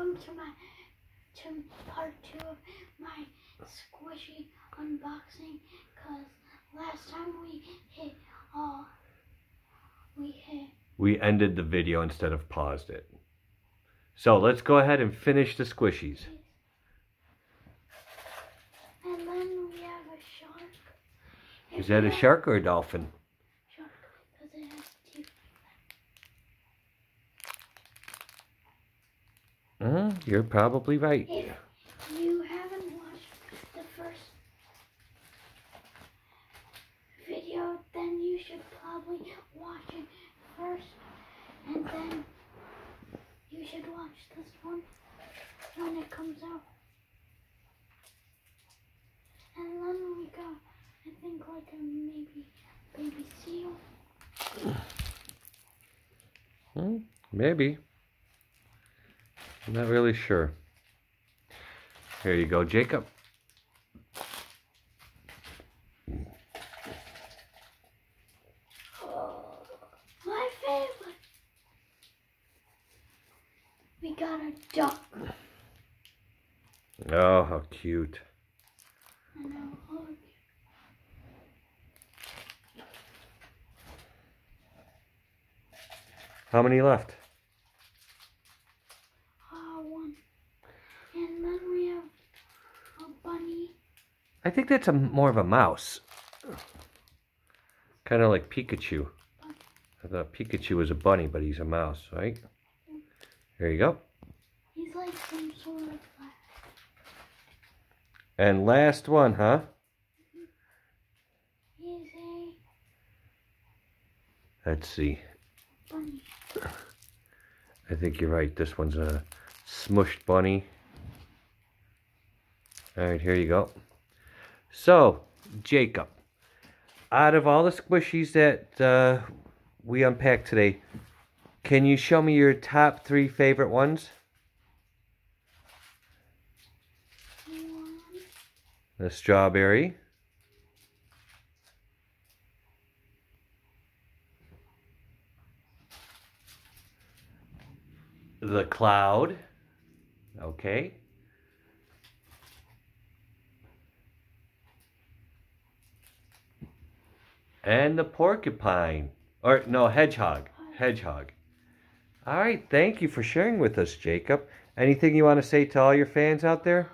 welcome to part 2 of my squishy unboxing. Cause last time we ended the video instead of paused it. So let's go ahead and finish the squishies. And then we have a shark. Is that a shark or a dolphin? Shark, because it has teeth. You're probably right. If you haven't watched the first video, then you should probably watch it first, and then you should watch this one when it comes out. And then we got, I think, like a baby seal. Maybe. I'm not really sure. Here you go, Jacob. My favorite. We got a duck. Oh, how cute. I know. How many left? One. And then we have a bunny. I think that's more of a mouse. Kind of like Pikachu. I thought Pikachu was a bunny, but he's a mouse, right? There you go. He's like some sort of flash. And last one, huh? He's a Let's see. bunny. I think you're right. This one's a smushed bunny. Alright, here you go. So, Jacob, out of all the squishies that we unpacked today, can you show me your top 3 favorite ones? The strawberry. The cloud. Okay. And the porcupine. Or, no, hedgehog. Hedgehog. All right, thank you for sharing with us, Jacob. Anything you want to say to all your fans out there?